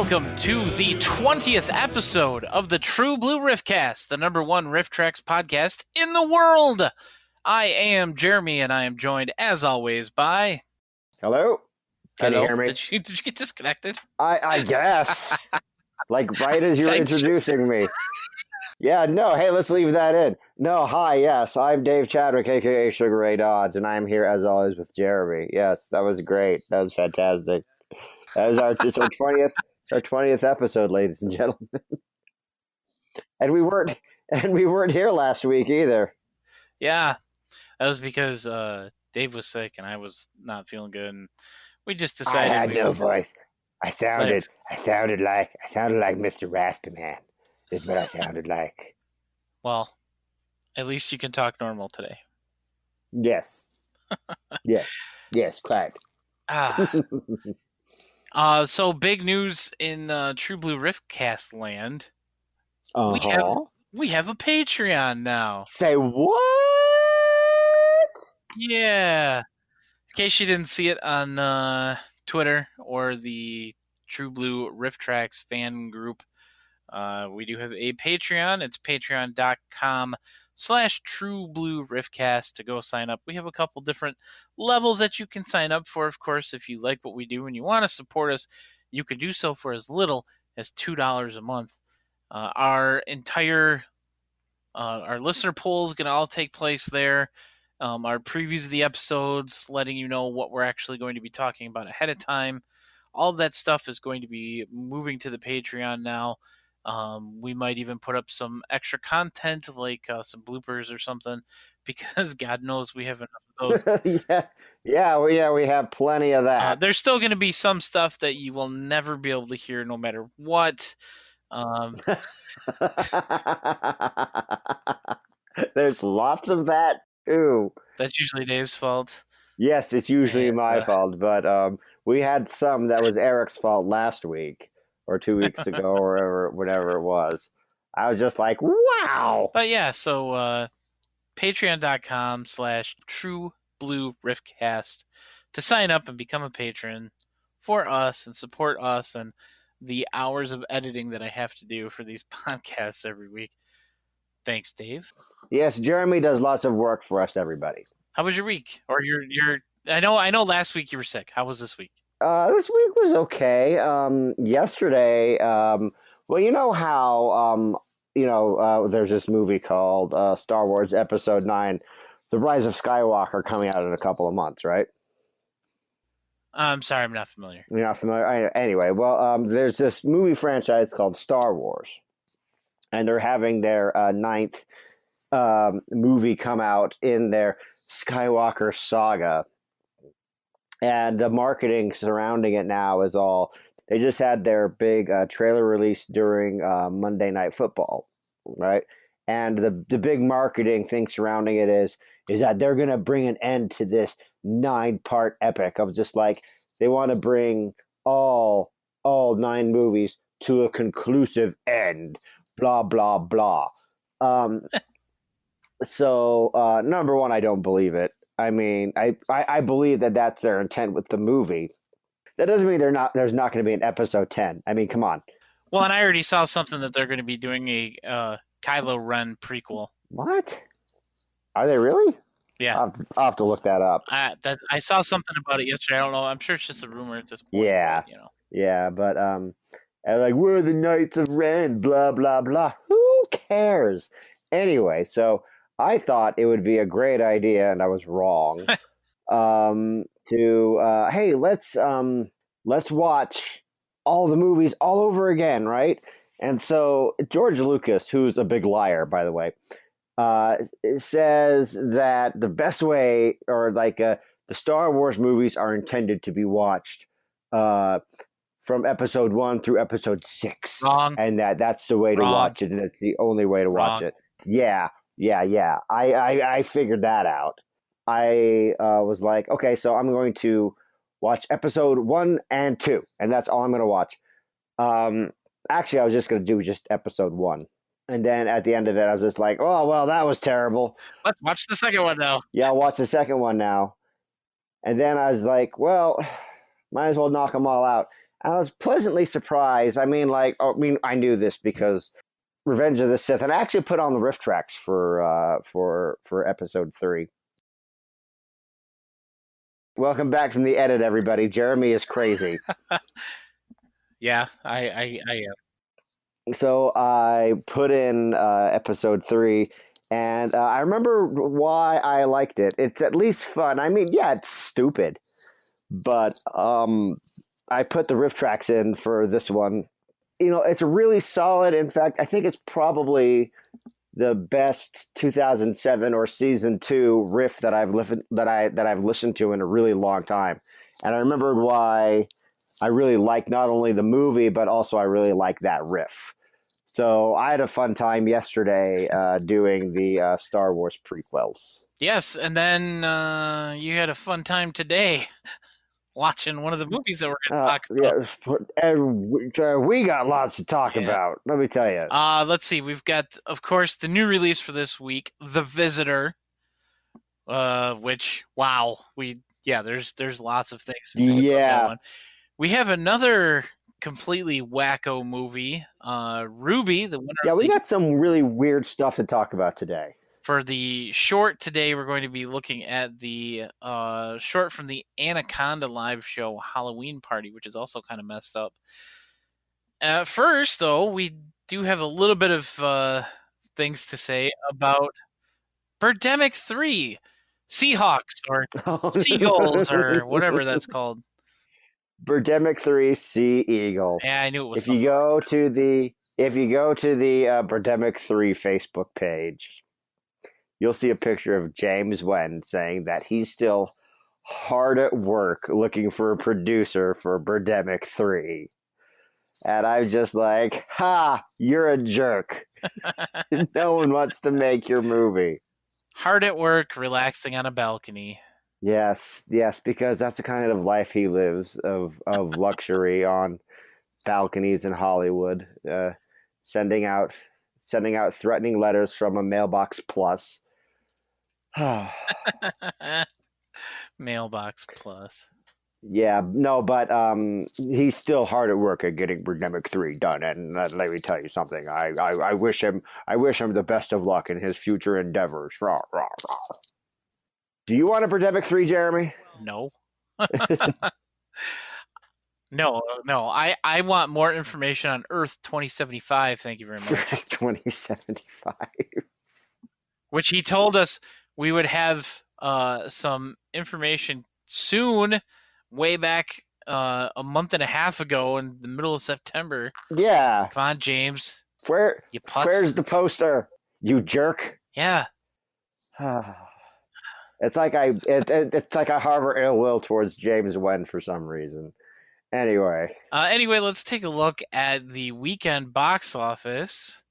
welcome to the 20th episode of the True Blue RiffCast, the number one RiffTrax podcast in the world. I am Jeremy, and I am joined, as always, by... Hello? Can Hello? you hear me? Did you get disconnected? I guess. Like right as you were introducing me. Yeah, no, hey, let's leave that in. No, hi, yes, I'm Dave Chadwick, a.k.a. Sugar Ray Dodds, and I'm here, as always, with Jeremy. Yes, that was great. That was fantastic. That was our 20th episode, ladies and gentlemen. And we weren't here last week either. Yeah, that was because Dave was sick and I was not feeling good, and we just decided I had no voice. I sounded like Mr. Rastaman. Is what I sounded like. Well, at least you can talk normal today. Yes. Yes, clap. So big news in True Blue RiffCast land. We have a Patreon now. Say what? Yeah. In case you didn't see it on Twitter or the True Blue RiffTrax fan group, we do have a Patreon. It's patreon.com/TrueBlueRiffCast to go sign up. We have a couple different levels that you can sign up for. Of course, if you like what we do and you want to support us, you can do so for as little as $2 a month. Our entire our listener poll is going to all take place there. Our previews of the episodes, letting you know what we're actually going to be talking about ahead of time. All of that stuff is going to be moving to the Patreon now. We might even put up some extra content, like some bloopers or something, because God knows we have enough of those. we have plenty of that. There's still going to be some stuff that you will never be able to hear, no matter what. There's lots of that too. That's usually Dave's fault. Yes, it's usually my fault, but we had some that was Eric's fault last week. Or 2 weeks ago, or whatever it was. I was just like, wow! But yeah, so patreon.com/TrueBlueRiffCast to sign up and become a patron for us and support us and the hours of editing that I have to do for these podcasts every week. Thanks, Dave. Yes, Jeremy does lots of work for us, everybody. How was your week? Or your I know last week you were sick. How was this week? This week was okay. Yesterday, well, you know how, there's this movie called Star Wars Episode 9, The Rise of Skywalker, coming out in a couple of months, right? I'm sorry, I'm not familiar. You're not familiar? Anyway, well, there's this movie franchise called Star Wars, and they're having their ninth movie come out in their Skywalker saga. And the marketing surrounding it now is all, they just had their big trailer release during Monday Night Football, right? And the big marketing thing surrounding it is that they're going to bring an end to this 9-part epic of just like, they want to bring all 9 movies to a conclusive end, blah, blah, blah. So, number one, I don't believe it. I mean, I believe that that's their intent with the movie. That doesn't mean there's not going to be an episode 10. I mean, come on. Well, and I already saw something that they're going to be doing a Kylo Ren prequel. What? Are they really? Yeah. I'll have to look that up. I saw something about it yesterday. I don't know. I'm sure it's just a rumor at this point. Yeah. But, Yeah, but like, we're the Knights of Ren, blah, blah, blah. Who cares? Anyway, so I thought it would be a great idea, and I was wrong. Hey, let's watch all the movies all over again, right? And so George Lucas, who's a big liar, by the way, says that the best way, or like the Star Wars movies are intended to be watched from episode 1 through episode 6. Wrong. And that's the way to watch it, and it's the only way to watch it. Yeah. I figured that out. I was like, okay, so I'm going to watch episode 1 and 2, and that's all I'm going to watch. Actually, I was just going to do just episode 1. And then at the end of it, I was just like, oh, well, that was terrible. Let's watch the second one now. Yeah, I'll watch the second one now. And then I was like, well, might as well knock them all out. I was pleasantly surprised. I mean, I knew this because Revenge of the Sith, and I actually put on the RiffTrax for episode 3. Welcome back from the edit, everybody. Jeremy is crazy. Yeah, I am. So I put in episode 3, and I remember why I liked it. It's at least fun. I mean, yeah, it's stupid, but I put the RiffTrax in for this one. You know, it's really solid. In fact, I think it's probably the best 2007 or season 2 riff that I've listened to in a really long time. And I remembered why I really like not only the movie, but also I really like that riff. So I had a fun time yesterday doing the Star Wars prequels. Yes, and then you had a fun time today watching one of the movies that we're going to talk about. Yeah, we got lots to talk about. Let me tell you. Let's see. We've got, of course, the new release for this week, The Visitor. Which there's lots of things to think about that one. We have another completely wacko movie, Ruby, the winner. Yeah, we got some really weird stuff to talk about today. For the short today, we're going to be looking at the short from the Anaconda live show Halloween Party, which is also kind of messed up. First, though, we do have a little bit of things to say about Birdemic 3, Seahawks or Seagulls or whatever that's called. Birdemic 3 Sea Eagle. Yeah, I knew it was. If you go to the Birdemic 3 Facebook page, you'll see a picture of James Wen saying that he's still hard at work looking for a producer for Birdemic 3. And I'm just like, ha, you're a jerk. No one wants to make your movie. Hard at work, relaxing on a balcony. Yes, because that's the kind of life he lives, of luxury on balconies in Hollywood, sending out threatening letters from a mailbox plus. Mailbox plus. Yeah, no, but he's still hard at work at getting Birdemic 3 done, and let me tell you something. I wish him the best of luck in his future endeavors. Rah, rah, rah. Do you want a Birdemic 3, Jeremy? No. No. I want more information on Earth 2075. Thank you very much. 2075. Which he told us we would have some information soon, way back a month and a half ago in the middle of September. Yeah. Come on, James. Where's the poster? You jerk. Yeah. It's like I harbor ill will towards James Wen for some reason. Anyway, let's take a look at the weekend box office.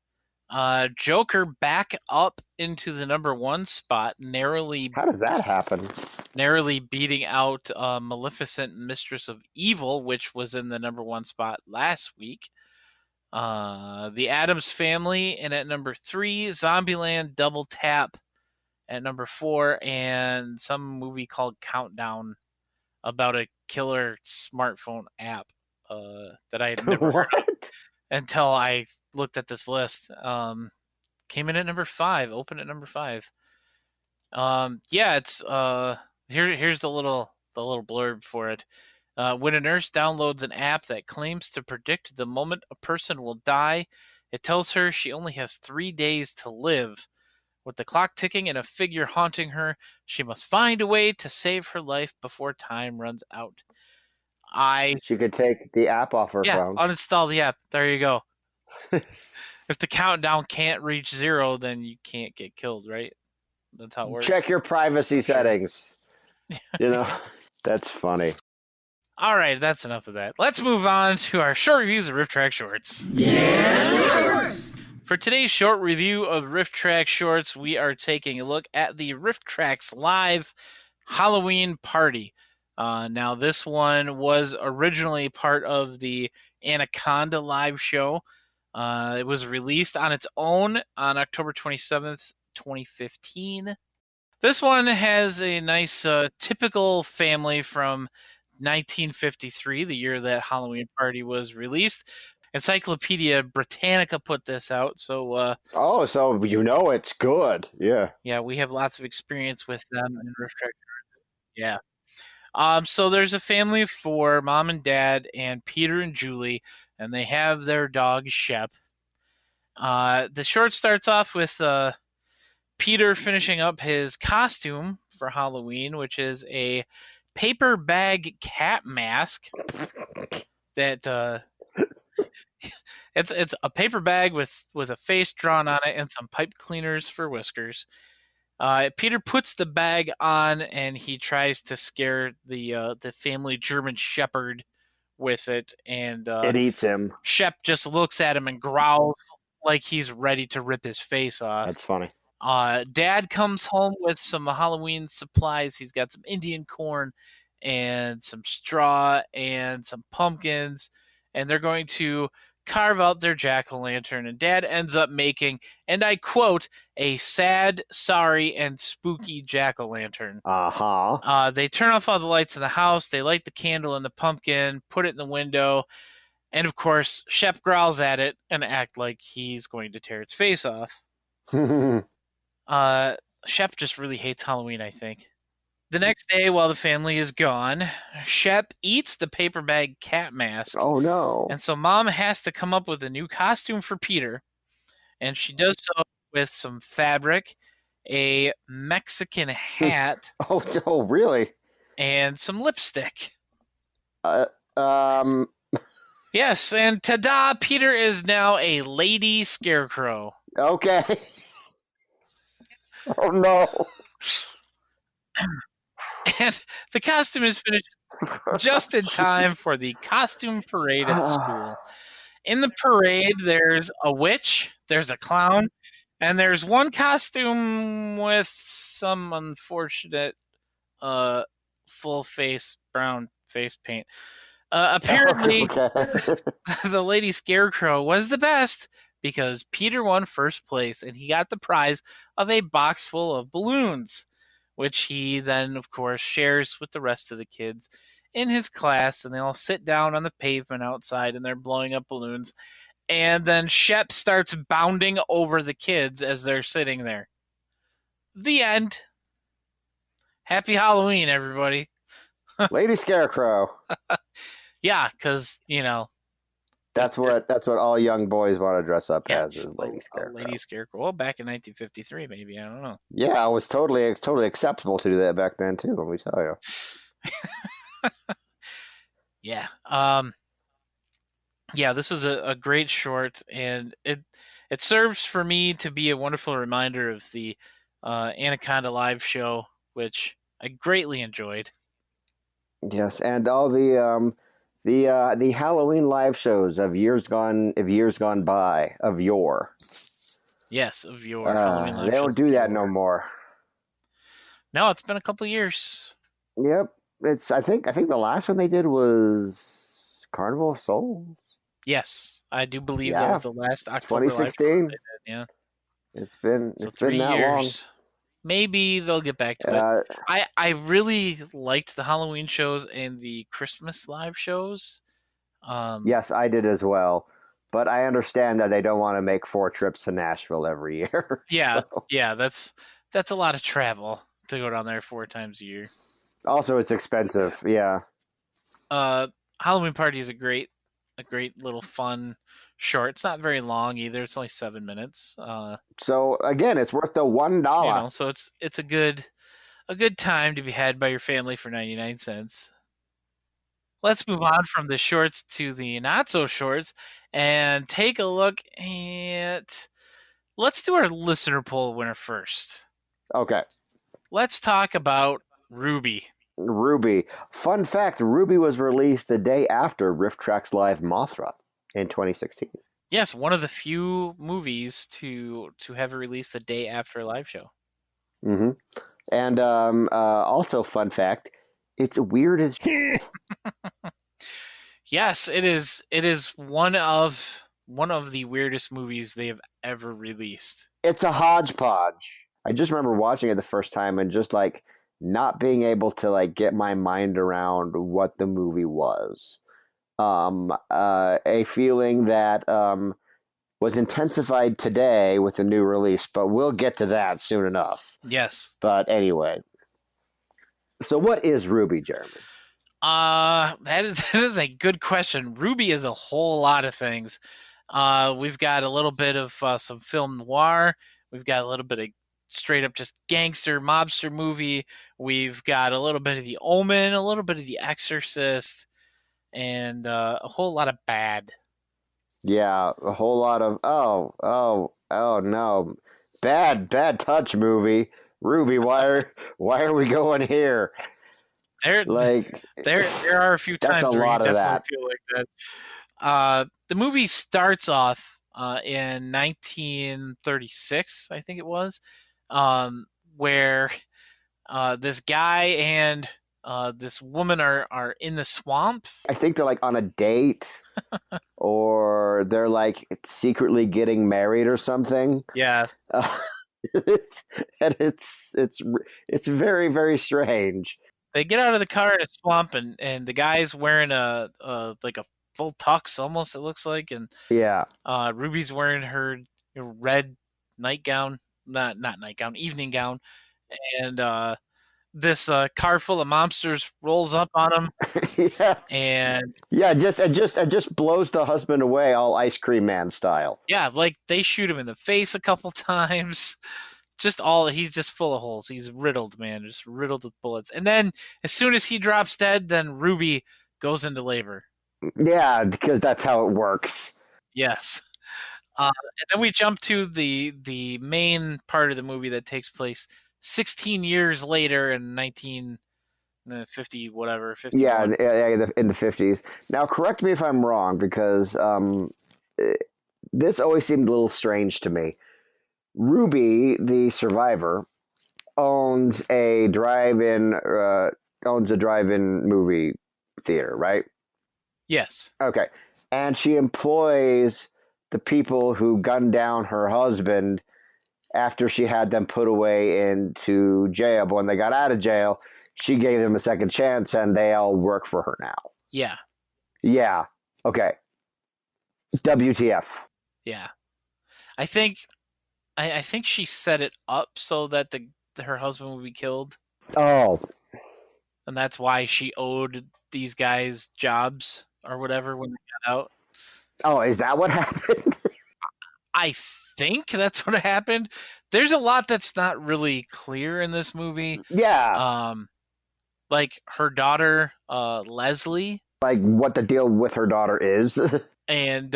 Joker back up into the #1 spot, narrowly. How does that happen? Narrowly beating out Maleficent, Mistress of Evil, which was in the #1 spot last week. The Addams Family, and at #3, Zombieland Double Tap at #4, and some movie called Countdown about a killer smartphone app that I had never heard of until I looked at this list. Came in at #5, open at #5. It's here's the little blurb for it. When a nurse downloads an app that claims to predict the moment a person will die, it tells her she only has 3 days to live. With the clock ticking and a figure haunting her, she must find a way to save her life before time runs out. She could take the app off her phone. Uninstall the app. There you go. If the countdown can't reach 0, then you can't get killed, right? That's how it works. Check your privacy settings. You know, that's funny. All right, that's enough of that. Let's move on to our short reviews of RiffTrax shorts. Yes! For today's short review of RiffTrax shorts, we are taking a look at the RiffTrax Live Halloween Party. Now, this one was originally part of the Anaconda live show. It was released on its own on October 27th, 2015. This one has a nice typical family from 1953, the year that Halloween Party was released. Encyclopedia Britannica put this out, so Oh, so you know it's good. Yeah. yeah, we have lots of experience with them and RiffTrax. Yeah. So there's a family of 4, mom and dad, and Peter and Julie, and they have their dog Shep. The short starts off with Peter finishing up his costume for Halloween, which is a paper bag cat mask that it's a paper bag with a face drawn on it and some pipe cleaners for whiskers. Peter puts the bag on and he tries to scare the family German Shepherd with it, and It eats him. Shep just looks at him and growls like he's ready to rip his face off. That's funny. Dad comes home with some Halloween supplies. He's got some Indian corn and some straw and some pumpkins, and they're going to carve out their jack-o'-lantern. And Dad ends up making, and I quote, a sad, sorry, and spooky jack-o'-lantern. Uh-huh. They turn off all the lights in the house. They light the candle in the pumpkin, put it in the window, and of course, Shep growls at it and act like he's going to tear its face off. Shep just really hates Halloween, I think. The next day, while the family is gone, Shep eats the paper bag cat mask. Oh, no. And so Mom has to come up with a new costume for Peter. And she does so with some fabric, a Mexican hat, Oh, no, really? and some lipstick. Um, Yes, and ta-da! Peter is now a lady scarecrow. okay. Oh, no. And the costume is finished just in time for the costume parade at school. In the parade, there's a witch, there's a clown, and there's one costume with some unfortunate full face brown face paint. Apparently, Okay. the lady scarecrow was the best because Peter won first place and he got the prize of a box full of balloons, which he then, of course, shares with the rest of the kids in his class. And they all sit down on the pavement outside and they're blowing up balloons. And then Shep starts bounding over the kids as they're sitting there. The end. Happy Halloween, everybody. Lady Scarecrow. Yeah, because, you know. That's what all young boys want to dress up as, Yes, is Lady Scarecrow. Lady Scarecrow. Well, back in 1953, maybe. I don't know. Yeah, it's totally acceptable to do that back then too. Let me tell you. Yeah. Yeah, this is a great short, and it serves for me to be a wonderful reminder of the Anaconda live show, which I greatly enjoyed. Yes, and all the Halloween live shows of years gone by, of yore. Yes, of your Halloween live they don't shows do that before. no more. No, it's been a couple of years. Yep, I think the last one they did was Carnival of Souls. Yes, I do believe that was the last October 2016. live show they did, yeah. It's been So it's been that long. Maybe they'll get back to it. I really liked the Halloween shows and the Christmas live shows. Yes, I did as well. But I understand that they don't want to make 4 trips to Nashville every year. Yeah, so. yeah, that's a lot of travel to go down there 4 times a year. Also, it's expensive. Yeah. Halloween Party is a great little fun short. It's not very long either. It's only 7 minutes. So again, it's worth the $1. You know, so it's a good time to be had by your family for 99 cents. Let's move on from the shorts to the not so shorts and take a look at. Let's do our listener poll winner first. Okay. Let's talk about Ruby. Ruby. Fun fact, Ruby was released the day after RiffTrax Live Mothra in 2016. Yes, one of the few movies to have it released the day after a live show. Mm-hmm. And also, fun fact, it's weird as Yes, it is. It is one of the weirdest movies they have ever released. It's a hodgepodge. I just remember watching it the first time and just like not being able to like get my mind around what the movie was. A feeling that was intensified today with the new release, but we'll get to that soon enough. Yes. But anyway, so what is Ruby, Jeremy? That is a good question. Ruby is a whole lot of things. We've got a little bit of some film noir. We've got a little bit of straight up just gangster mobster movie. We've got a little bit of The Omen, a little bit of The Exorcist, and a whole lot of bad. Yeah, a whole lot of oh no, bad touch movie. Ruby, why are we going here? There are a few times that's a where lot you of definitely that. feel like that. The movie starts off in 1936, I think it was, where this guy and this woman are in the swamp. I think they're like on a date, or they're like secretly getting married or something. Yeah. And it's very, very strange. They get out of the car in a swamp, and the guy's wearing a like a full tux almost, it looks like, and Yeah. Ruby's wearing her red nightgown, not nightgown, evening gown, and this car full of monsters rolls up on him. Yeah. And just blows the husband away, all Ice Cream Man style. Yeah, like they shoot him in the face a couple times. He's just full of holes. He's riddled, man, just riddled with bullets. And then as soon as he drops dead, then Ruby goes into labor. Yeah, because that's how it works. Yes. And then we jump to the main part of the movie that takes place 16 years later in 1950 whatever. 51. Yeah, in the 50s. Now, correct me if I'm wrong, because this always seemed a little strange to me. Ruby, the survivor, owns a drive-in movie theater, right? Yes. Okay. And she employs the people who gunned down her husband after she had them put away into jail. But when they got out of jail, she gave them a second chance, and they all work for her now. Yeah. Yeah. Okay. WTF. Yeah. I think she set it up so that her husband would be killed. Oh. And that's why she owed these guys jobs or whatever when they got out. Oh, is that what happened? I think that's what happened. There's a lot that's not really clear in this movie. Yeah. Like her daughter, Leslie. Like what the deal with her daughter is. And,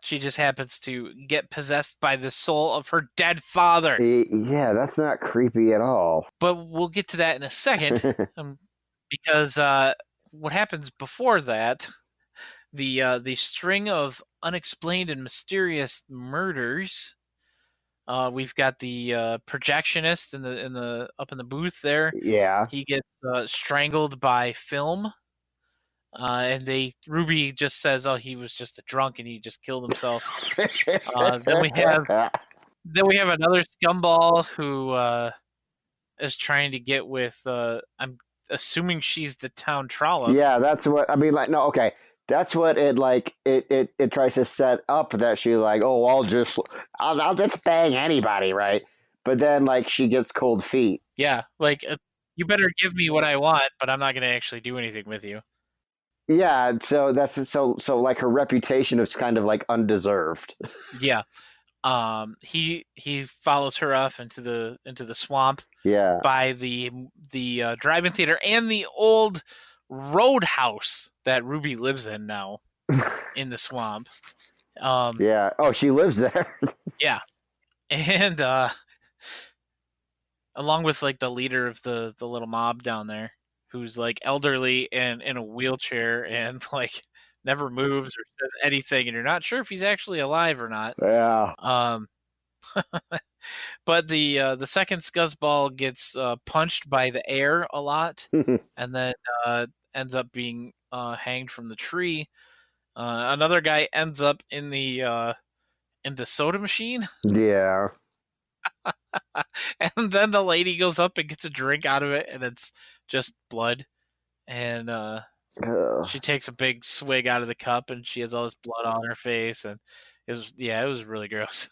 she just happens to get possessed by the soul of her dead father. Yeah, that's not creepy at all. But we'll get to that in a second. Because what happens before that, the string of unexplained and mysterious murders. We've got the projectionist in the up in the booth there. Yeah. He gets strangled by film. And Ruby just says, "Oh, he was just a drunk and he just killed himself." Then we have another scumball who is trying to get with. I'm assuming she's the town trollop. Yeah, that's what I mean. Like, no, okay, that's what it like. It tries to set up that she like, oh, I'll just bang anybody, right? But then like she gets cold feet. Yeah, like you better give me what I want, but I'm not going to actually do anything with you. Yeah, so that's so like her reputation is kind of like undeserved. Yeah. He follows her off into the swamp. Yeah. By the drive-in theater and the old roadhouse that Ruby lives in now in the swamp. Yeah. Oh, she lives there. Yeah. And along with like the leader of the little mob down there, who's like elderly and in a wheelchair and like never moves or says anything, and you're not sure if he's actually alive or not. Yeah. But the second scuzzball gets punched by the air a lot, and then ends up being hanged from the tree. Another guy ends up in the soda machine. Yeah. And then the lady goes up and gets a drink out of it, and it's just blood. And she takes a big swig out of the cup, and she has all this blood on her face, and it was really gross.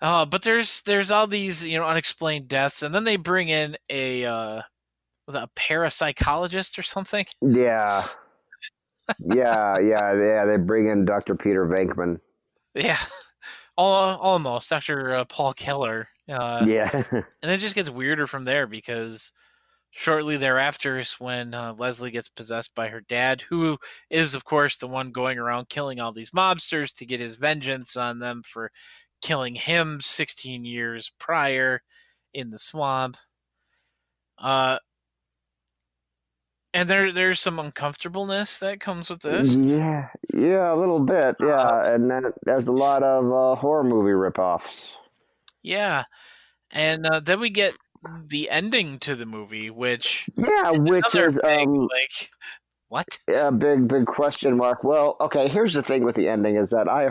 But there's all these unexplained deaths, and then they bring in a parapsychologist or something. Yeah. Yeah. They bring in Dr. Peter Venkman. Yeah, almost Dr. Paul Keller. Yeah. And it just gets weirder from there because shortly thereafter is when Leslie gets possessed by her dad, who is, of course, the one going around killing all these mobsters to get his vengeance on them for killing him 16 years prior in the swamp. And there's some uncomfortableness that comes with this. Yeah, a little bit. Yeah, and then there's a lot of horror movie ripoffs. Yeah, and then we get the ending to the movie, which is like what? Yeah, big question mark. Well, okay, here's the thing with the ending is that I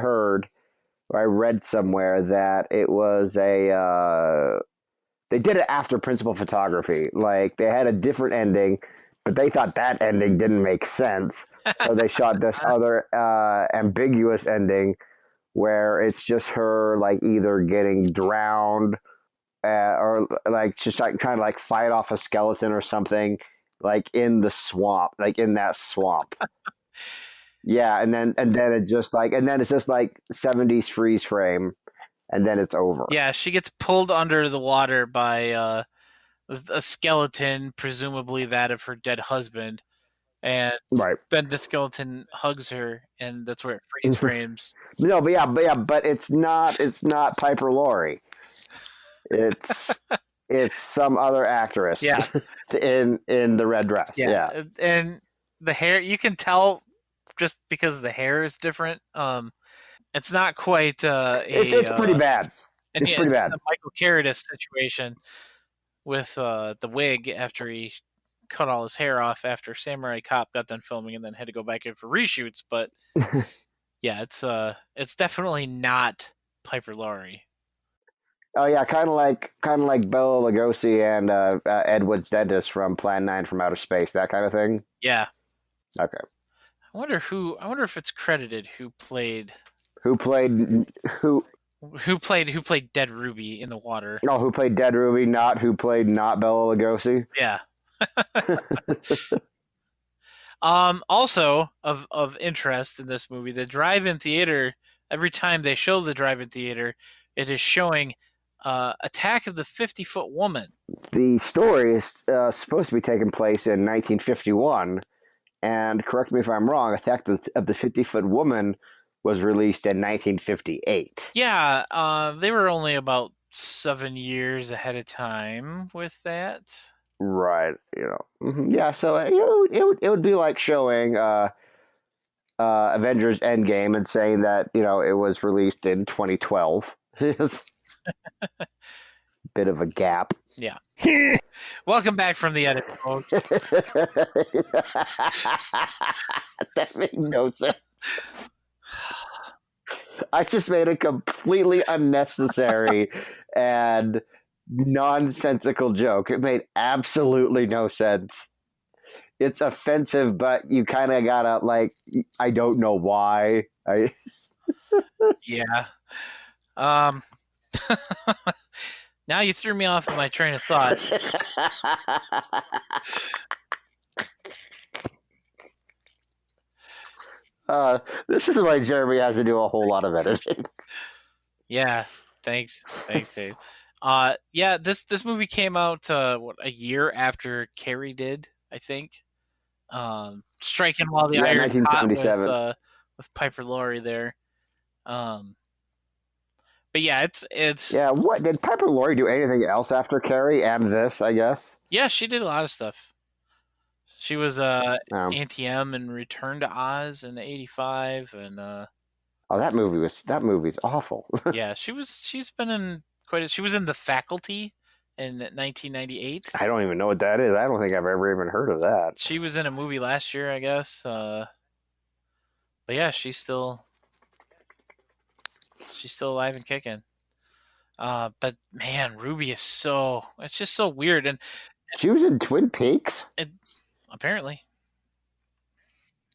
read somewhere that it was they did it after principal photography. Like they had a different ending, but they thought that ending didn't make sense. So they shot this other ambiguous ending where it's just her like either getting drowned or like just like trying to like fight off a skeleton or something like in the swamp, like in that swamp. Yeah, and then it's just like 70s freeze frame, and then it's over. Yeah, she gets pulled under the water by a skeleton, presumably that of her dead husband, and then the skeleton hugs her, and that's where it freeze frames. No, but it's not Piper Laurie. It's some other actress. Yeah, in the red dress. Yeah, and the hair, you can tell just because the hair is different. It's not quite it's pretty bad. It's pretty bad. The Michael Carradis situation with the wig after he cut all his hair off after Samurai Cop got done filming and then had to go back in for reshoots. But yeah, it's definitely not Piper Laurie. Oh yeah, kind of like Bela Lugosi and Ed Wood's dentist from Plan 9 from Outer Space, that kind of thing. Yeah. Okay. I wonder if it's credited who played Dead Ruby in the water. No, who played Dead Ruby, not who played not Bela Lugosi. Yeah. Also of interest in this movie, the drive-in theater, every time they show the drive-in theater, it is showing Attack of the 50-Foot Woman. The story is supposed to be taking place in 1951, and correct me if I'm wrong, Attack of the 50-Foot Woman was released in 1958. Yeah, they were only about 7 years ahead of time with that. Right, yeah. So it would be like showing Avengers Endgame and saying that it was released in 2012. Bit of a gap. Yeah. Welcome back from the edit, folks. That made no sense. I just made a completely unnecessary and nonsensical joke. It made absolutely no sense. It's offensive, but you kind of gotta I don't know why. Yeah. Now you threw me off of my train of thought. This is why Jeremy has to do a whole lot of editing. Yeah, thanks, Dave. Yeah, this movie came out a year after Carrie did, I think. Striking while the iron 1977 with Piper Laurie there. But yeah, it's yeah. What did Piper Laurie do? Anything else after Carrie and this? I guess. Yeah, she did a lot of stuff. She was Auntie M in Return to Oz in '85, and that movie's awful. Yeah, she's been in she was in The Faculty in 1998. I don't even know what that is. I don't think I've ever even heard of that. She was in a movie last year, I guess. But yeah, she's still alive and kicking. But man, Ruby is it's just so weird. And She was in Twin Peaks? apparently.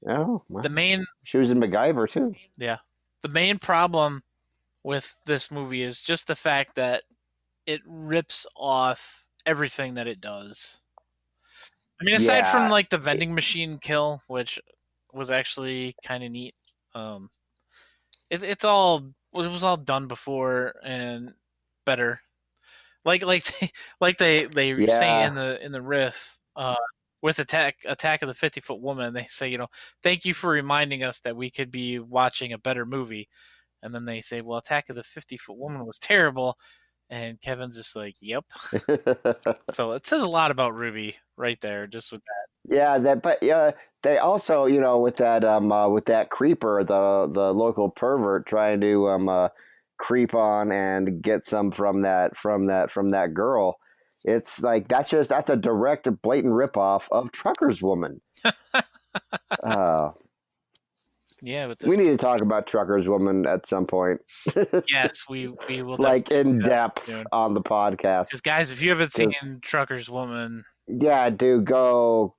Oh, well. The main She was in MacGyver, too. Yeah. The main problem with this movie is just the fact that it rips off everything that it does. I mean, aside from like the vending machine kill, which was actually kind of neat, it was all done before and better. Like they say in the riff, with Attack of the 50-Foot Woman, they say, thank you for reminding us that we could be watching a better movie. And then they say, well, Attack of the 50-Foot Woman was terrible. And Kevin's just like, yep. So it says a lot about Ruby right there, just with that. Yeah, but they also, with that creeper, the local pervert trying to creep on and get some from that girl. It's like that's a direct, blatant ripoff of Trucker's Woman. Yeah, but we need to talk about Trucker's Woman at some point. Yes, we will. Like in depth on the podcast. Because guys, if you haven't seen Trucker's Woman, yeah, dude, go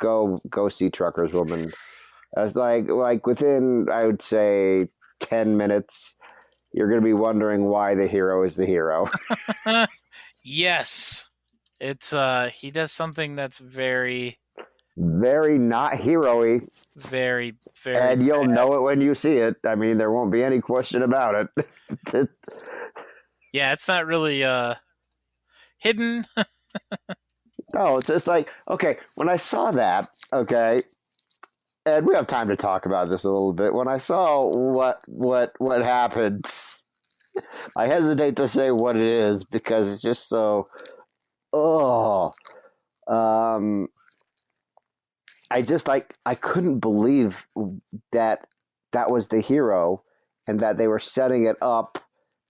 see Trucker's Woman. As like within, I would say, 10 minutes, you're going to be wondering why the hero is the hero. Yes, it's he does something that's very not hero-y. Very, very and you'll bad. know it when you see it. I mean, there won't be any question about it. Yeah, it's not really hidden. No, it's just like, okay, when I saw that, okay, and we have time to talk about this a little bit. When I saw what happened, I hesitate to say what it is because it's just so, I just I couldn't believe that was the hero and that they were setting it up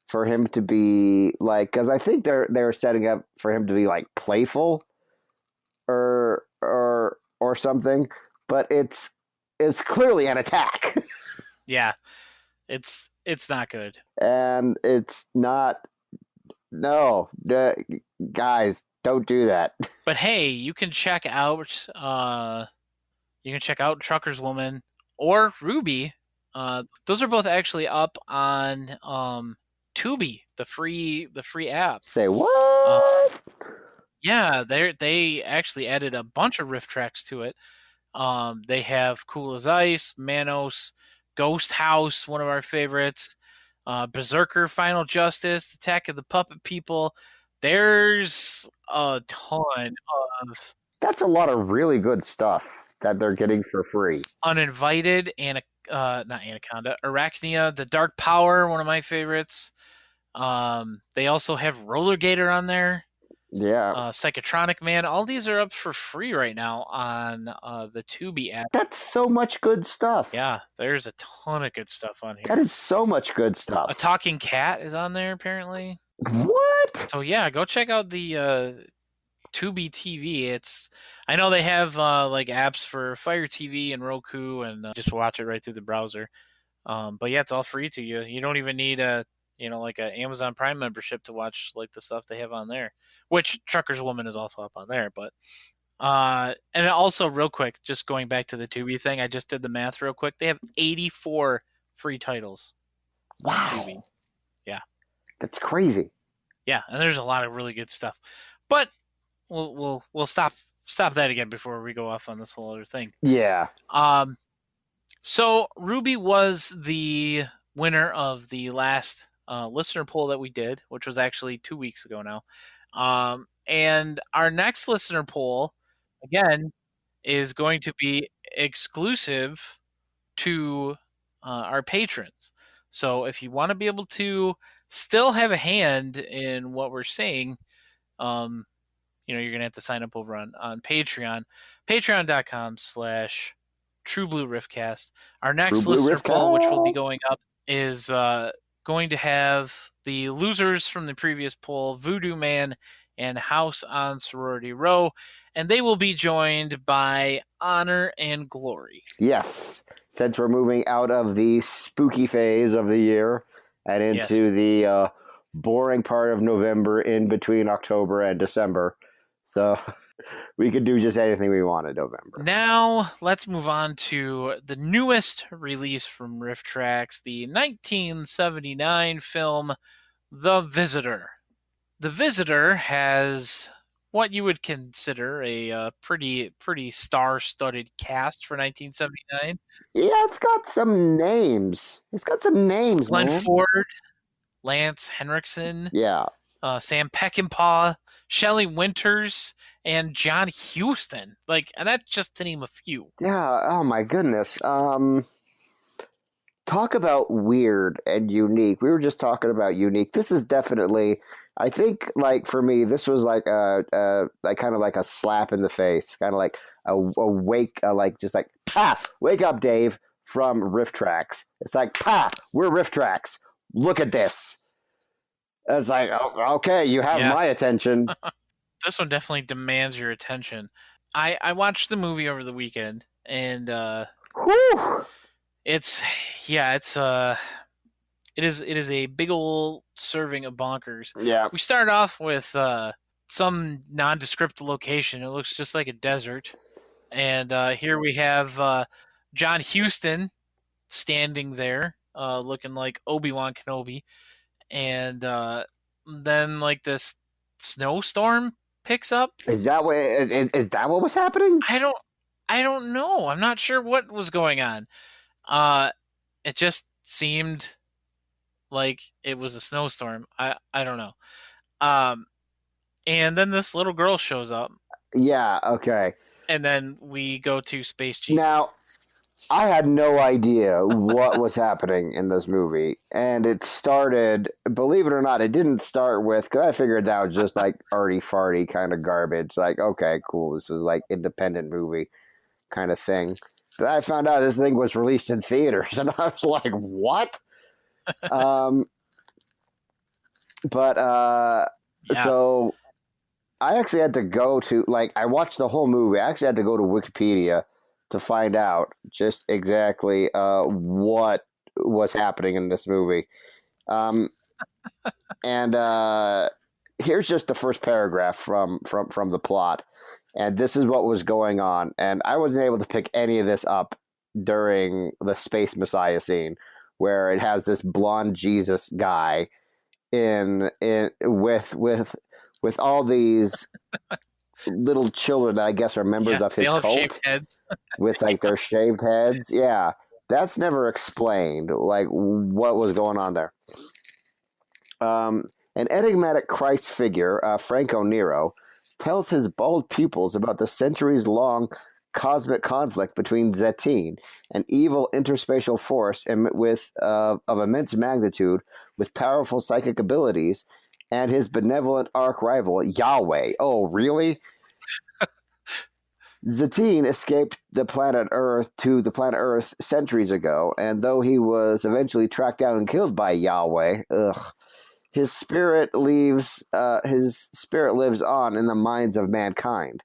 for him to be like, because I think they were setting up for him to be like playful or something, but it's clearly an attack. Yeah, it's not good, and it's not. No, guys, don't do that. But hey, you can check out Trucker's Woman or Ruby. Those are both actually up on Tubi, the free app. Say what? Yeah, they actually added a bunch of RiffTrax to it. They have Cool as Ice, Manos, Ghost House, one of our favorites, Berserker, Final Justice, Attack of the Puppet People. There's a ton of... That's a lot of really good stuff that they're getting for free. Uninvited, not Anaconda, Arachnia, The Dark Power, one of my favorites. They also have Roller Gator on there. Yeah. Psychotronic Man. All these are up for free right now on the Tubi app. That's so much good stuff. Yeah, there's a ton of good stuff on here. That is so much good stuff. A talking cat is on there, apparently. What? So yeah, go check out the Tubi TV. I know they have like apps for Fire TV and Roku, and just watch it right through the browser. But yeah, it's all free to you. You don't even need like an Amazon Prime membership to watch like the stuff they have on there, which Trucker's Woman is also up on there. But and also real quick, just going back to the Tubi thing, I just did the math real quick. They have 84 free titles. Wow. Tubi. Yeah. That's crazy. Yeah, and there's a lot of really good stuff. But we'll stop that again before we go off on this whole other thing. Yeah. So Ruby was the winner of the last listener poll that we did, which was actually 2 weeks ago now. And our next listener poll, again, is going to be exclusive to our patrons. So if you want to be able to still have a hand in what we're saying, you're going to have to sign up over on Patreon, patreon.com/TrueBlueRiffCast. Our next listener poll, which will be going up, is going to have the losers from the previous poll, Voodoo Man and House on Sorority Row, and they will be joined by Honor and Glory. Yes, since we're moving out of the spooky phase of the year and into the boring part of November in between October and December. So we could do just anything we want in November. Now, let's move on to the newest release from RiffTrax, the 1979 film, The Visitor. The Visitor has what you would consider a pretty star-studded cast for 1979. Yeah, it's got some names. Glenn man. Ford, Lance Henriksen, Yeah. Sam Peckinpah, Shelley Winters, and John Huston. And that's just to name a few. Yeah. Oh my goodness. Talk about weird and unique. We were just talking about unique. This is definitely, I think, like for me, this was like like kind of like a slap in the face, kind of like a wake, wake up, Dave, from RiffTrax. It's like, we're RiffTrax. Look at this. It's like, oh, okay, you have my attention. This one definitely demands your attention. I watched the movie over the weekend, and Whew. it is a big old serving of bonkers. Yeah. We start off with some nondescript location. It looks just like a desert, and here we have John Huston standing there, looking like Obi-Wan Kenobi, and then like this snowstorm picks up. Is that what was happening? I don't know. I'm not sure what was going on. It just seemed like it was a snowstorm. I don't know. And then this little girl shows up. Yeah, okay. And then we go to Space Jesus. Now, I had no idea what was happening in this movie. And it started, believe it or not, it didn't start with, because I figured that was just like arty-farty kind of garbage. Like, okay, cool, this was like independent movie kind of thing. But I found out this thing was released in theaters, and I was like, what? So I actually had to go to, I watched the whole movie. I actually had to go to Wikipedia to find out just exactly what was happening in this movie. And here's just the first paragraph from the plot. And this is what was going on. And I wasn't able to pick any of this up during the Space Messiah scene, where it has this blonde Jesus guy with all these little children that I guess are members of his cult, shaved heads. with their shaved heads. Yeah, that's never explained. Like what was going on there. An enigmatic Christ figure, Franco Nero, tells his bald pupils about the centuries-long cosmic conflict between Zetine, an evil interspatial force of immense magnitude with powerful psychic abilities, and his benevolent arch-rival, Yahweh. Oh, really? Zetine escaped the planet Earth centuries ago, and though he was eventually tracked down and killed by Yahweh, his spirit lives on in the minds of mankind,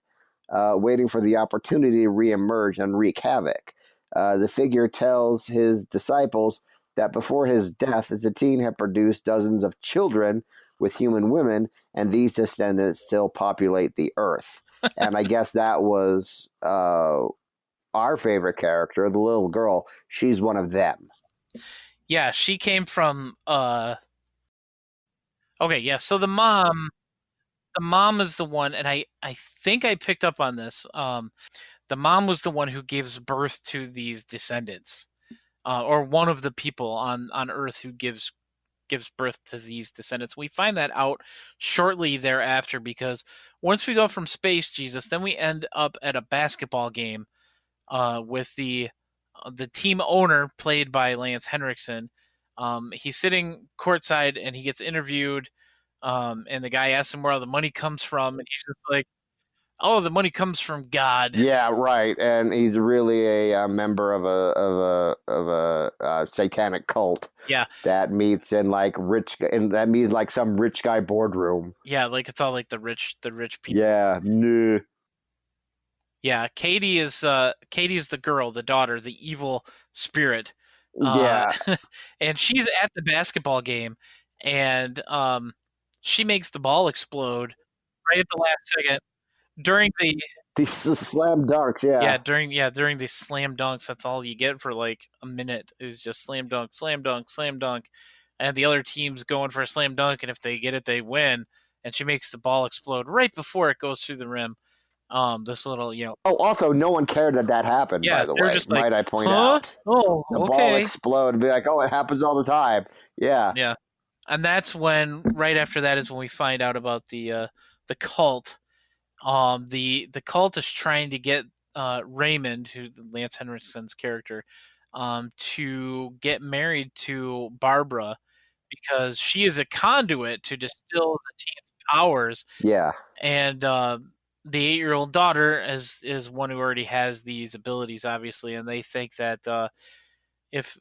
waiting for the opportunity to reemerge and wreak havoc. The figure tells his disciples that before his death, Zetine had produced dozens of children with human women, and these descendants still populate the earth. And I guess that was our favorite character, the little girl. She's one of them. Yeah, she came from okay, yeah, so the mom is the one, and I think I picked up on this. The mom was the one who gives birth to these descendants, or one of the people on Earth who gives birth to these descendants. We find that out shortly thereafter, because once we go from Space Jesus, then we end up at a basketball game with the team owner, played by Lance Henriksen. He's sitting courtside and he gets interviewed, and the guy asks him where all the money comes from, and he's just like, "Oh, the money comes from God." Yeah, right. And he's really a member of a satanic cult. Yeah, that meets in some rich guy boardroom. Yeah, it's all the rich people. Yeah, no. Yeah, Katie is the girl, the daughter, the evil spirit. Yeah. And she's at the basketball game, and she makes the ball explode right at the last second during the These slam dunks, yeah. during the slam dunks. That's all you get for like a minute is just slam dunk, slam dunk, slam dunk, and the other team's going for a slam dunk, and if they get it, they win. And she makes the ball explode right before it goes through the rim. This little, Oh, also, no one cared that happened, by the they're way. just like, Might I point huh? out? Oh, The ball okay. explode and be like, oh, it happens all the time. Yeah. Yeah. And that's when, right after that, is when we find out about the cult. The cult is trying to get Raymond, who's Lance Henriksen's character, to get married to Barbara because she is a conduit to distill the team's powers. Yeah. And the 8-year-old daughter is one who already has these abilities, obviously, and they think that if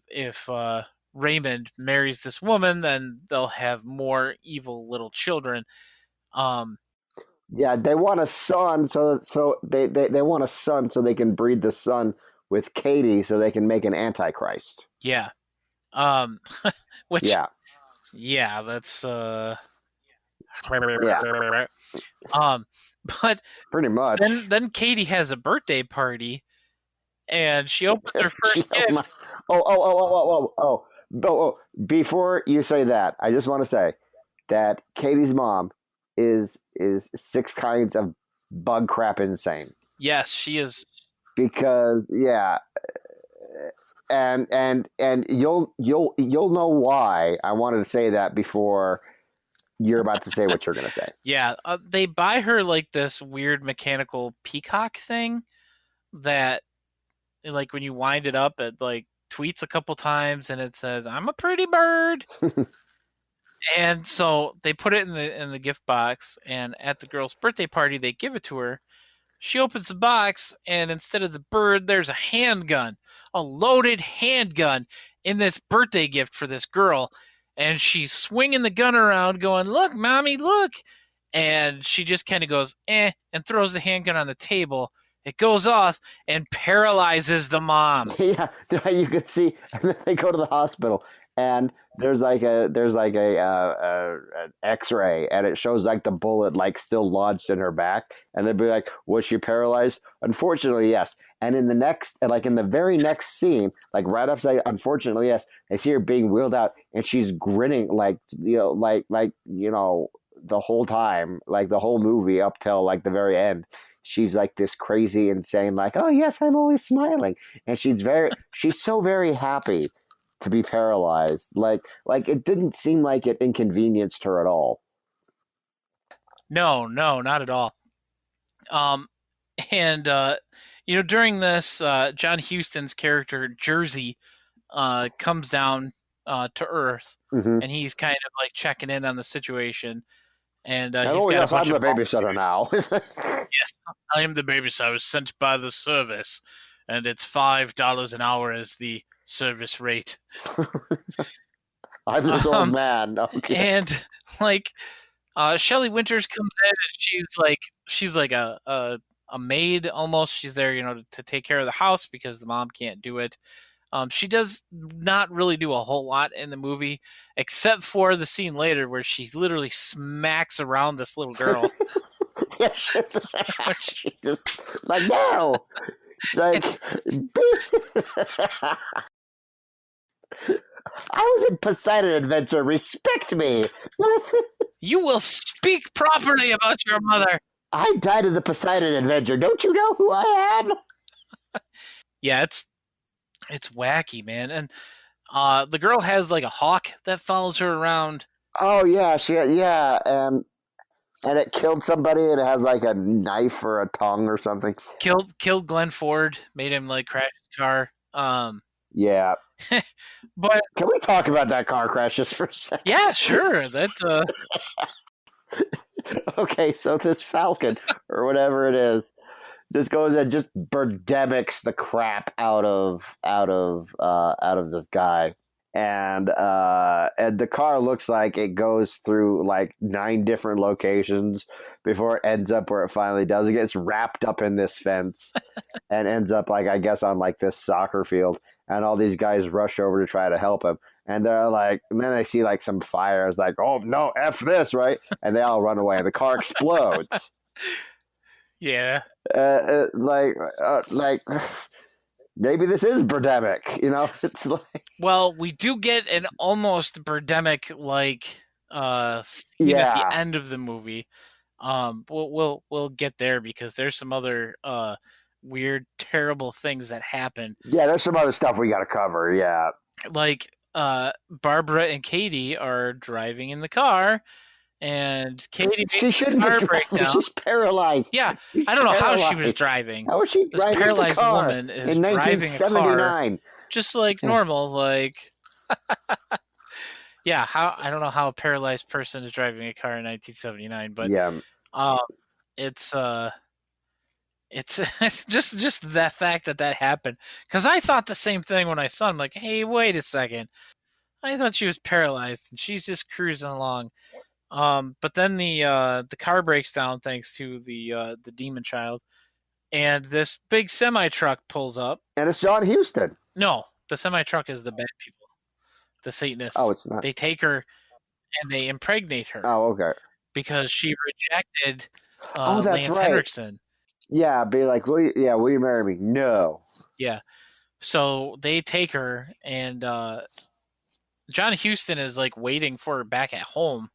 Raymond marries this woman, then they'll have more evil little children. Yeah, they want a son, so they want a son so they can breed the son with Katie, so they can make an Antichrist. Yeah, which Yeah, that's yeah, but pretty much. then Katie has a birthday party, and she opens her first gift. Oh! Before you say that, I just want to say that Katie's mom is 6 kinds of bug crap insane. Yes, she is. Because and you'll know why I wanted to say that before you're about to say what you're going to say. Yeah, they buy her like this weird mechanical peacock thing that, like, when you wind it up, it like tweets a couple times and it says, "I'm a pretty bird." And so they put it in the gift box, and at the girl's birthday party, they give it to her. She opens the box, and instead of the bird, there's a handgun, a loaded handgun in this birthday gift for this girl. And she's swinging the gun around going, "Look, mommy, look." And she just kind of goes, and throws the handgun on the table. It goes off and paralyzes the mom. Yeah, you could see, and then they go to the hospital, and there's like an X-ray, and it shows like the bullet like still lodged in her back, and they'd be like, "Was she paralyzed?" Unfortunately, yes. And in the very next scene, like right after, unfortunately, yes, they see her being wheeled out, and she's grinning like the whole time, like the whole movie up till like the very end. She's like this crazy, insane, like, "Oh yes, I'm always smiling," and she's so very happy to be paralyzed. Like it didn't seem like it inconvenienced her at all. No, not at all. And during this, John Huston's character Jersey comes down to Earth, Mm-hmm. and he's kind of like checking in on the situation. And I'm he's got yes, a bunch I'm of the babysitter now. Yes, I am the babysitter. I was sent by the service, and it's $5 an hour as the service rate. I'm this old man. Okay. And like, Shelley Winters comes in, and she's like a maid almost. She's there, to take care of the house because the mom can't do it. She does not really do a whole lot in the movie, except for the scene later where she literally smacks around this little girl. Yeah, she just like, no. It's like, I was in Poseidon Adventure. Respect me. You will speak properly about your mother. I died in the Poseidon Adventure. Don't you know who I am? Yeah, it's wacky, man. And the girl has like a hawk that follows her around. Oh yeah, and it killed somebody, and it has like a knife or a tongue or something. Killed Glenn Ford, made him like crash his car. Yeah. But can we talk about that car crash just for a second? Yeah, sure. That's Okay, so this Falcon or whatever it is just goes and just birdemics the crap out of this guy, and the car looks like it goes through like 9 different locations before it ends up where it finally does. It gets wrapped up in this fence and ends up like, I guess, on like this soccer field, and all these guys rush over to try to help him, And they're like, and then they see like some fire. It's like, oh no, F this, right? And they all run away. And the car explodes. Yeah. Like maybe this is Birdemic, you know? It's like, well, we do get an almost Birdemic like scene at the end of the movie. We'll get there because there's some other weird, terrible things that happen. Yeah, there's some other stuff we got to cover. Yeah, like Barbara and Katie are driving in the car, and Katie she shouldn't be driving. She's paralyzed. Yeah, She's I don't know paralyzed. how she was driving. How was she driving? This paralyzed the car woman is in driving 1979, a car, just like normal. Like, yeah, how I don't know how a paralyzed person is driving a car in 1979, but yeah, it's just that fact that happened, because I thought the same thing when I saw him. Like, hey, wait a second, I thought she was paralyzed and she's just cruising along. But then the car breaks down thanks to the demon child, and this big semi truck pulls up. And it's John Huston. No, the semi truck is the bad people, the Satanists. Oh, it's not. They take her and they impregnate her. Oh, okay. Because she rejected that's Lance right. Henriksen. Yeah, be like, will you marry me? No. Yeah. So they take her, and John Huston is like waiting for her back at home,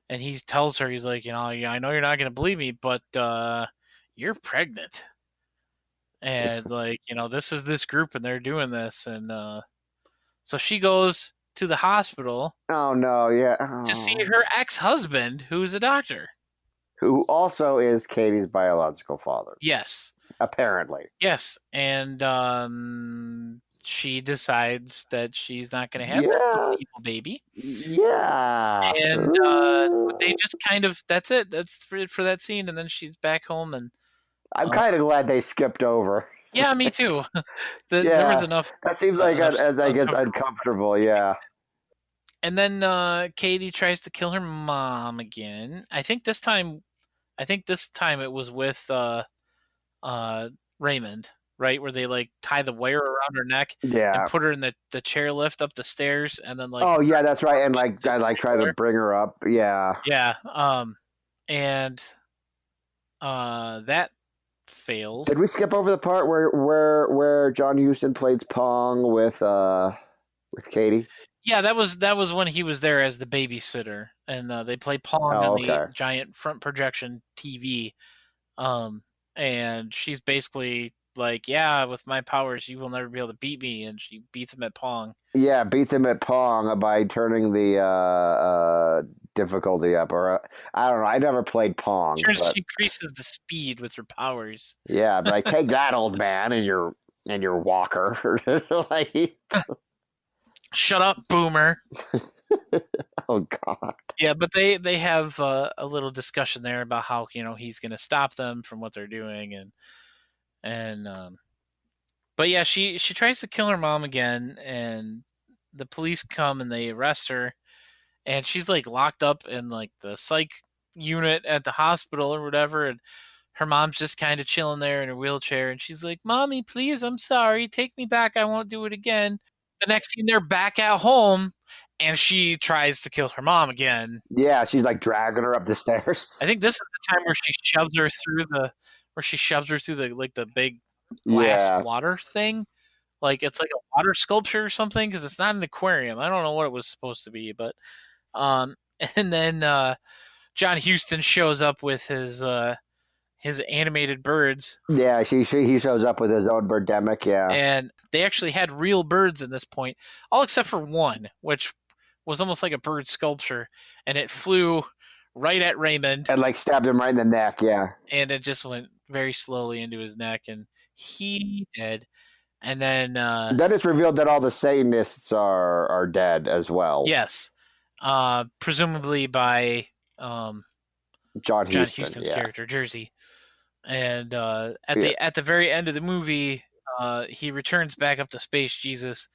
and he tells her, he's like, I know you're not going to believe me, but you're pregnant. And like, this is this group and they're doing this. And so she goes to the hospital. Oh, no, yeah. To see her ex-husband, who's a doctor. Who also is Katie's biological father. Yes. Apparently. Yes. And she decides that she's not going to have that evil baby. Yeah. And they just kind of, that's it. That's for that scene. And then she's back home. And I'm kind of glad they skipped over. Yeah, me too. There was enough. That seems like it's uncomfortable. Yeah. And then Katie tries to kill her mom again. I think this time it was with Raymond, right? Where they like tie the wire around her neck, and put her in the chairlift up the stairs, and then like. Oh yeah, that's right. And like I try to bring her up. Yeah. Yeah. And that fails. Did we skip over the part where John Huston plays Pong with Katie? Yeah, that was when he was there as the babysitter, and they play Pong on the giant front projection TV. And she's basically like, "Yeah, with my powers, you will never be able to beat me," and she beats him at Pong. Yeah, beats him at Pong by turning the difficulty up, or I don't know. I never played Pong. Sure, she increases the speed with her powers. Yeah, but take that, old man, and your walker. Like. Shut up, boomer. Oh God. Yeah, but they have a little discussion there about how he's going to stop them from what they're doing, and but yeah, she tries to kill her mom again, and the police come and they arrest her, and she's like locked up in like the psych unit at the hospital or whatever, and her mom's just kind of chilling there in her wheelchair, and she's like, "Mommy, please, I'm sorry, take me back, I won't do it again." The next scene, they're back at home, and she tries to kill her mom again. Yeah, she's like dragging her up the stairs. I think this is the time where she shoves her through the big glass water thing. Like it's like a water sculpture or something, because it's not an aquarium. I don't know what it was supposed to be, but and then John Huston shows up with his animated birds. Yeah, he shows up with his own birdemic, yeah. And they actually had real birds in this point, all except for one, which was almost like a bird sculpture, and it flew right at Raymond. And like stabbed him right in the neck, yeah. And it just went very slowly into his neck, and he dead. And then it's revealed that all the Satanists are dead as well. Yes. Presumably by John Huston's character, Jersey. And at the very end of the movie, he returns back up to space, Jesus,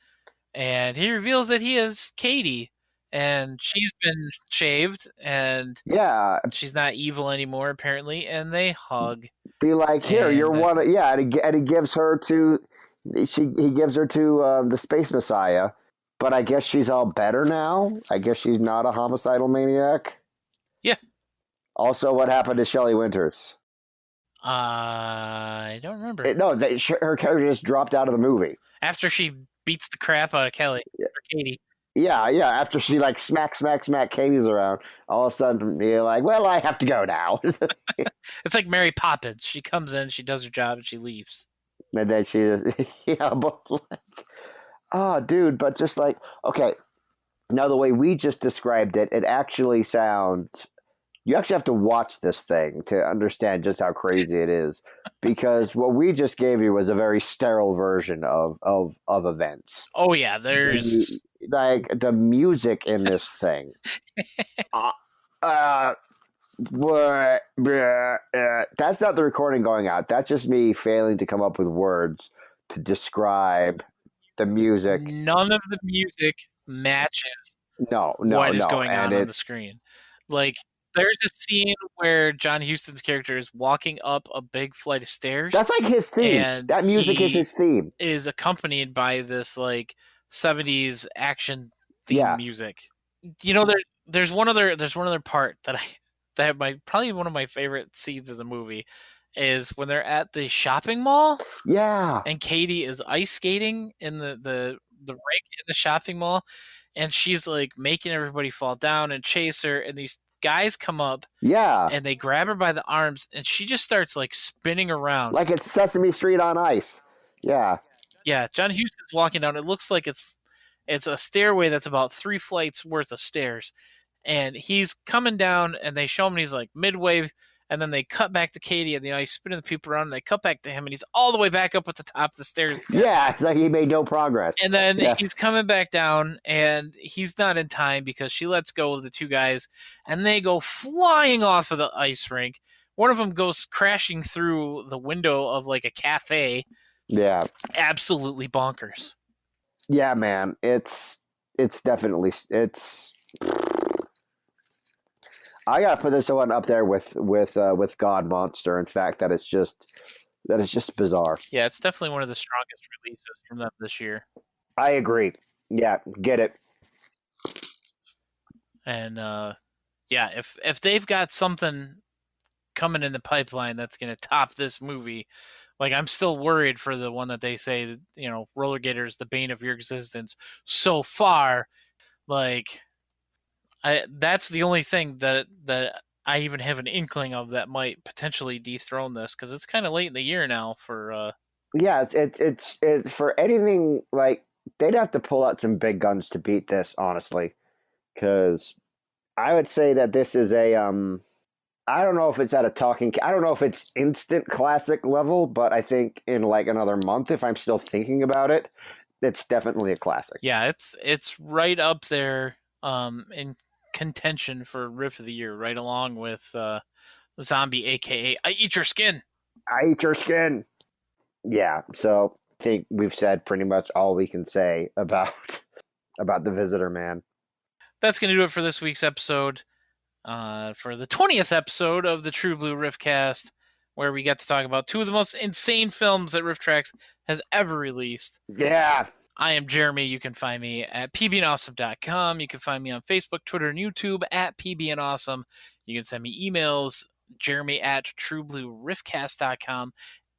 and he reveals that he is Katie, and she's been shaved, and she's not evil anymore apparently, and they hug. Be like, here, you're one. And he gives her to, he gives her to the Space Messiah, But I guess she's all better now. I guess she's not a homicidal maniac. Yeah. Also, what happened to Shelley Winters? I don't remember. Her character just dropped out of the movie. After she beats the crap out of Kelly or Katie. Yeah. After she like smack Katie's around, all of a sudden you're like, well, I have to go now. It's like Mary Poppins. She comes in, she does her job, and she leaves. And then she just, but like, oh, dude, but just like, okay, now the way we just described it, it actually sounds, you actually have to watch this thing to understand just how crazy it is, because what we just gave you was a very sterile version of events. Oh yeah, there's like the music in this thing. That's not the recording going out. That's just me failing to come up with words to describe the music. None of the music matches what is going on the screen. Like, there's a scene where John Huston's character is walking up a big flight of stairs. That's like his theme. And that music is his theme. Is accompanied by this like 70s action theme music. You know, there's one other part that probably one of my favorite scenes of the movie is when they're at the shopping mall. Yeah. And Katie is ice skating in the rink in the shopping mall, and she's like making everybody fall down and chase her, and these guys come up and they grab her by the arms, and she just starts like spinning around like it's Sesame Street on ice. John Huston's walking down. It looks like it's a stairway that's about 3 flights worth of stairs, and he's coming down, and they show him, and he's like midway, and then they cut back to Katie and the ice spinning the people around, and they cut back to him, and he's all the way back up at the top of the stairs. It's like he made no progress. And then he's coming back down, and he's not in time because she lets go of the 2 guys, and they go flying off of the ice rink. One of them goes crashing through the window of like a cafe. Yeah. Absolutely bonkers. Yeah, man. It's definitely I gotta put this one up there with God Monster. In fact, that is just bizarre. Yeah, it's definitely one of the strongest releases from them this year. I agree. Yeah, get it. And if they've got something coming in the pipeline that's gonna top this movie, like I'm still worried for the one that they say, you know, Roller Gator's the bane of your existence so far. Like, that's the only thing that I even have an inkling of that might potentially dethrone this, because it's kind of late in the year now for. It's for anything, like they'd have to pull out some big guns to beat this, honestly, because I would say that this is a I don't know if it's at a I don't know if it's instant classic level, but I think in like another month, if I'm still thinking about it, it's definitely a classic. Yeah, it's right up there in contention for Riff of the Year, right along with Zombie, aka I Eat Your Skin. I Eat Your Skin. Yeah, so I think we've said pretty much all we can say about The Visitor, man. That's going to do it for this week's episode. For the 20th episode of the True Blue Riffcast, where we get to talk about 2 of the most insane films that RiffTrax has ever released. Yeah. I am Jeremy. You can find me at pbandawesome.com. You can find me on Facebook, Twitter, and YouTube at pbandawesome. You can send me emails, jeremy at trueblueriffcast.com.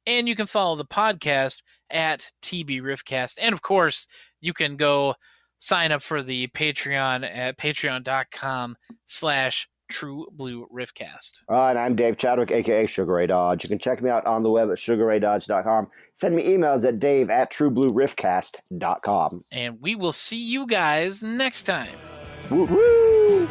And you can follow the podcast at tbriffcast. And, of course, you can go sign up for the Patreon at patreon.com/trueblueriffcast. And I'm Dave Chadwick, a.k.a. Sugar Ray Dodge. You can check me out on the web at sugarraydodge.com. Send me emails at dave@trueblueriffcast.com. And we will see you guys next time. Woo-hoo!